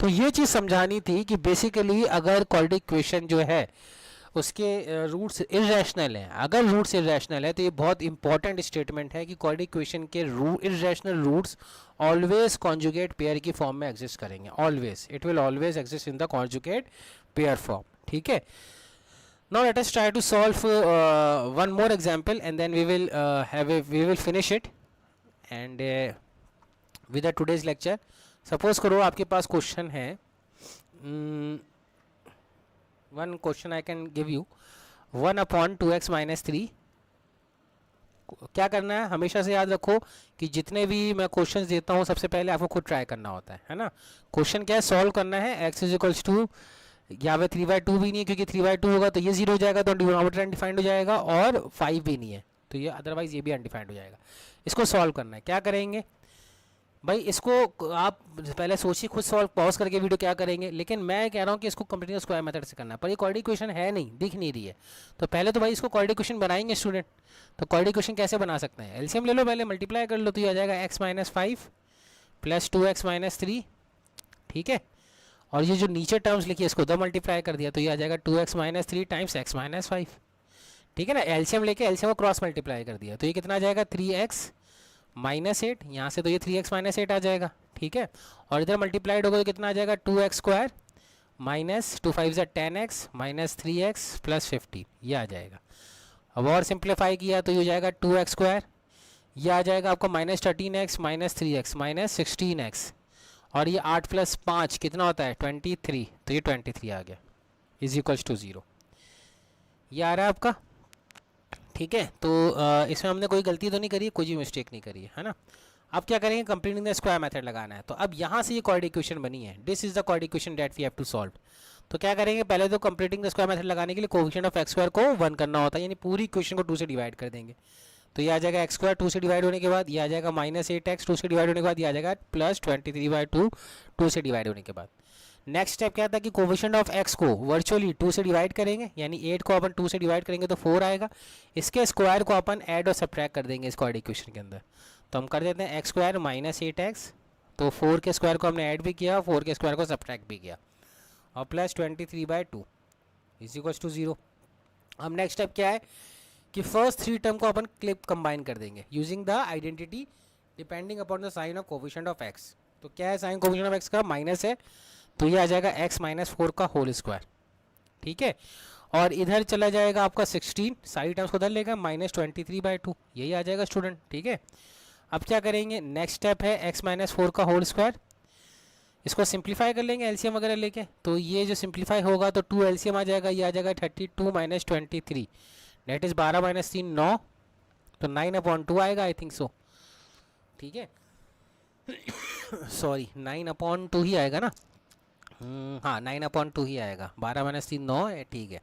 तो ये चीज़ समझानी थी कि बेसिकली अगर क्वाड्रेटिक इक्वेशन जो है उसके रूट्स इरेशनल हैं, अगर रूट्स इरेशनल है तो ये बहुत इंपॉर्टेंट स्टेटमेंट है कि क्वाड्रेटिक इक्वेशन के irrational roots always conjugate pair की फॉर्म में एग्जिस्ट करेंगे, always, it will always exist in the conjugate pair form, ठीक है। Now let us try to solve one more example and then we will finish it and with the today's lecture. Suppose करो आपके पास question है, one question I can give you, 1/2x minus 3। क्या करना है, हमेशा से याद रखो कि जितने भी मैं क्वेश्चंस देता हूँ सबसे पहले आपको खुद ट्राई करना होता है ना। क्वेश्चन क्या है, सॉल्व करना है, x इज इक्वल्स टू, यहाँ पे 3/2 भी नहीं है क्योंकि 3/2 होगा तो ये 0 हो जाएगा, तो डिनोमिनेटर अनडिफाइंड हो जाएगा, और 5 भी नहीं है तो ये अदरवाइज ये भी अनडिफाइंड हो जाएगा। इसको सॉल्व करना है, क्या करेंगे भाई, इसको आप पहले सोचिए, खुद सॉल्व पॉज करके वीडियो क्या करेंगे, लेकिन मैं कह रहा हूँ कि इसको कंप्लीट स्क्वायर मेथड से करना है, पर ये क्वाड्रेटिक इक्वेशन है नहीं, दिख नहीं रही है, तो पहले तो भाई इसको क्वाड्रेटिक इक्वेशन बनाएंगे स्टूडेंट। तो क्वाड्रेटिक इक्वेशन कैसे बना सकते हैं, एलसीएम ले लो पहले, मल्टीप्लाई कर लो, तो ये आ जाएगा x minus 5 plus 2x minus 3, ठीक है, और ये जो नीचे टर्म्स लिखी है इसको उधर मल्टीप्लाई कर दिया, तो ये आ जाएगा 2x minus 3 times x minus 5, ठीक है ना। एलसीएम लेके एलसीएम को क्रॉस मल्टीप्लाई कर दिया, तो ये कितना आ जाएगा 3x माइनस 8, यहाँ से तो ये 3x माइनस 8 आ जाएगा, ठीक है, और इधर मल्टीप्लाइड होगा तो कितना आ जाएगा 2x square minus 2 5 10x minus 3x plus 50, ये आ जाएगा। अब और सिंप्लीफाई किया तो ये हो जाएगा 2x स्क्वायर, ये आ जाएगा आपका minus 13x minus 3x minus 16x, और ये 8 प्लस 5 कितना होता है 23, तो ये 23 आ गया इज इक्वल्स टू 0, ये आ रहा है आपका, ठीक है। तो इसमें हमने कोई गलती तो नहीं करी है, कोई भी मिस्टेक नहीं करी है ना। अब क्या करेंगे, कंप्लीटिंग द स्क्वायर मेथड लगाना है, तो अब यहाँ से ये क्वाड्रेटिक इक्वेशन बनी है, this is the quadratic equation that we have to solve. तो क्या करेंगे, पहले तो कंप्लीटिंग द स्क्वायर मेथड लगाने के लिए कोएफिशिएंट ऑफ एक्स स्क्वायर को 1 करना होता है, यानी पूरी इक्वेशन को 2 से डिवाइड कर देंगे, तो ये आ जाएगा एक्स स्क्वायर 2 से डिवाइड होने के बाद, ये आ जाएगा माइनस 8x 2 से डिवाइड होने के बाद, ये आ जाएगा प्लस 23/2 2 से डिवाइड होने के बाद। नेक्स्ट स्टेप क्या था कि कोएफिशिएंट ऑफ x को वर्चुअली 2 से डिवाइड करेंगे, यानी 8 को अपन 2 से डिवाइड करेंगे तो 4 आएगा, इसके स्क्वायर को अपन ऐड और सब्ट्रैक्ट कर देंगे इस क्वाड्रेटिक इक्वेशन के अंदर, तो हम कर देते हैं एक्स स्क्वायर माइनस 8x, तो 4 के स्क्वायर को हमने ऐड भी किया, 4 के स्क्वायर को सब्ट्रैक्ट भी किया, और प्लस 23/2 इज इक्वल्स टू 0। अब नेक्स्ट स्टेप क्या है कि फर्स्ट 3 टर्म को अपन क्लिप कंबाइन कर देंगे using the identity depending upon the sign of coefficient of x. तो क्या है साइन कोफिशिएंट ऑफ एक्स का, माइनस है, तो ये आ जाएगा x माइनस 4 का होल स्क्वायर, ठीक है। और इधर चला जाएगा आपका 16, सारी टर्म्स को उधर लेगा, -23/2, यही आ जाएगा स्टूडेंट, ठीक है। अब क्या करेंगे, नेक्स्ट स्टेप है x माइनस 4 का होल स्क्वायर, इसको सिंप्लीफाई कर लेंगे एलसीएम वगैरह लेके। तो ये जो सिंप्लीफाई होगा तो 2 एलसीएम आ जाएगा, ये आ जाएगा 32 माइनस 23, डेट इज़ 12 माइनस 3 9, तो 9/2 आएगा आई थिंक सो, ठीक है। सॉरी 9/2 ही आएगा ना, हाँ 9/2 ही आएगा, 12 माइनस 3 9 है, ठीक है।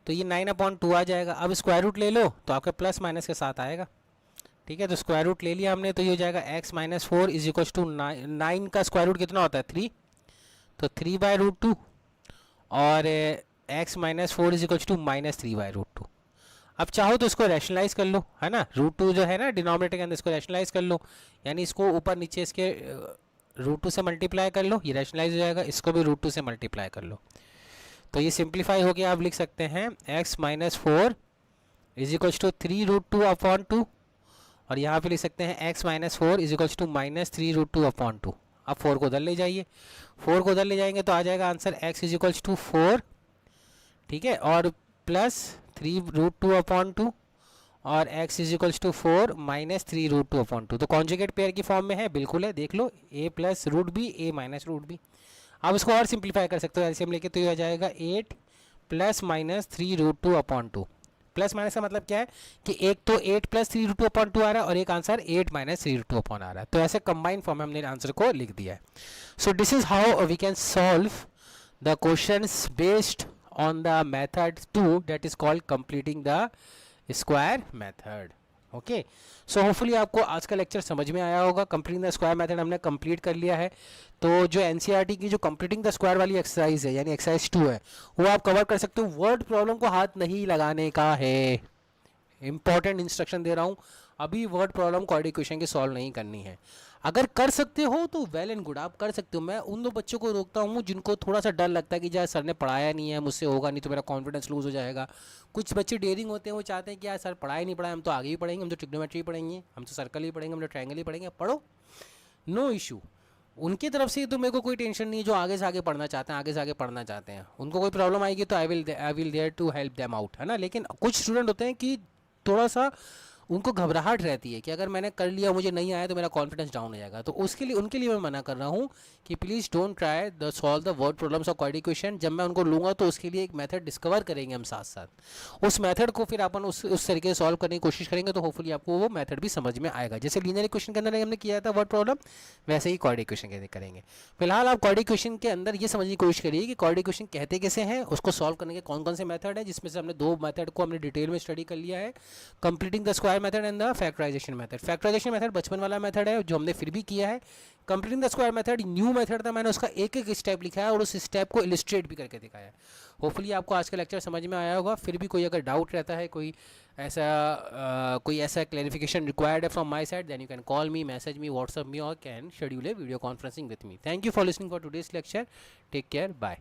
तो ये 9/2 आ जाएगा। अब स्क्वायर रूट ले लो तो आपके प्लस माइनस के साथ आएगा, ठीक है। तो स्क्वायर रूट ले लिया हमने, तो ये हो जाएगा x minus 4 is equal to 9 का स्क्वायर रूट कितना होता है 3, तो 3/√2, और x minus 4 is equal to -3/√2। अब चाहो तो इसको रैशनलाइज कर लो, है ना, √2 जो है ना डिनोमिनेटर के अंदर, इसको रैशनलाइज कर लो, यानी इसको ऊपर नीचे इसके √2 से मल्टीप्लाई कर लो, ये रैशनलाइज हो जाएगा, इसको भी √2 से मल्टीप्लाई कर लो, तो ये सिंप्लीफाई हो गया। आप लिख सकते हैं x minus 4 is equal to 3√2/2, और यहाँ पे लिख सकते हैं x minus 4 is equal to -3√2/2। अब 4 को उधर ले जाइए, 4 को उधर ले जाएंगे तो आ जाएगा answer x is equal to 4, ठीक है, और प्लस 3√2/2, और x इज इक्वल टू 4 -3√2/2। तो कॉन्जुगेट पेयर की फॉर्म में है, बिल्कुल है, देख लो, a plus root b a minus root b. आप इसको और सिंप्लीफाई कर सकते हो एलसीएम लेके, तो ये हो जाएगा 8 प्लस माइनस 3√2/2। प्लस माइनस का मतलब क्या है कि एक तो 8 प्लस 3√2/2 आ रहा है और एक आंसर 8 माइनस 3√2 आ रहा है, तो ऐसे कंबाइन फॉर्म में हमने आंसर को लिख दिया है। So this is how we can solve the questions based on the method 2 that is called completing the square method. Okay, so hopefully आपको आज का लेक्चर समझ में आया होगा। कंप्लीटिंग द स्क्वायर मेथड हमने कंप्लीट कर लिया है। तो जो एनसीईआरटी की जो कंप्लीटिंग द स्क्वायर वाली एक्सरसाइज है यानी एक्सरसाइज 2 है, वो आप कवर कर सकते हो। वर्ड प्रॉब्लम को हाथ नहीं लगाने का है, इंपॉर्टेंट इंस्ट्रक्शन दे रहा हूँ। अभी वर्ड प्रॉब्लम को इक्वेशन की सॉल्व नहीं करनी है। अगर कर सकते हो तो वेल एंड गुड, आप कर सकते हो। मैं उन दो बच्चों को रोकता हूँ जिनको थोड़ा सा डर लगता है कि यार सर ने पढ़ाया नहीं है, मुझसे होगा नहीं, तो मेरा कॉन्फिडेंस लूज हो जाएगा। कुछ बच्चे डेयरिंग होते हैं, वो चाहते हैं कि यार सर पढ़ाया नहीं पढ़ाया, हम तो आगे ही पढ़ेंगे, हम तो ट्रिग्नोमेट्री पढ़ेंगे, हम तो सर्कल ही पढ़ेंगे, हम तो ट्रायंगल ही पढ़ेंगे। पढ़ो, नो इशू। उनकी तरफ से तो मेरे को कोई टेंशन नहीं है, जो आगे से आगे पढ़ना चाहते हैं, आगे से आगे पढ़ना चाहते हैं। उनको कोई प्रॉब्लम आएगी तो I will there to help them out, है ना। लेकिन कुछ स्टूडेंट होते हैं कि थोड़ा सा उनको घबराहट रहती है कि अगर मैंने कर लिया मुझे नहीं आया तो मेरा कॉन्फिडेंस डाउन हो जाएगा। तो उसके लिए उनके लिए मैं मना कर रहा हूँ कि please don't try the solve the word problems of quadratic equation. जब मैं उनको लूँगा तो उसके लिए एक मेथड डिस्कवर करेंगे हम साथ साथ। उस मेथड को फिर अपन उस तरीके से सॉल्व करने की कोशिश करेंगे, तो होपफुली आपको वो मेथड भी समझ में आएगा। जैसे लीनियर इक्वेशन के अंदर हमने किया था वर्ड प्रॉब्लम, वैसे ही क्वाड्रेटिक इक्वेशन के करेंगे। फिलहाल आप क्वाड्रेटिक इक्वेशन के अंदर ये समझने की कोशिश करिए कि क्वाड्रेटिक इक्वेशन कहते कैसे हैं, उसको सॉल्व करने के कौन कौन से मेथड है, जिसमें से हमने 2 मेथड को हमने डिटेल में स्टडी कर लिया है, completing the square method and the factorization method. Factorization method बचपन वाला मेथड है जो हमने फिर भी किया है। Completing the square method new method था, मैंने उसका एक एक स्टेप लिखा है और उस स्टेप को इलिस्ट्रेट भी करके दिखाया है। होपफुली आपको आज का लेक्चर समझ में आया होगा। फिर भी कोई अगर डाउट रहता है, कोई ऐसा क्लैरिफिकेशन रिक्वायर्ड है from my side, then you can call me, message me, WhatsApp me और can schedule a video conferencing with me. Thank you for listening for today's lecture. Take care, bye.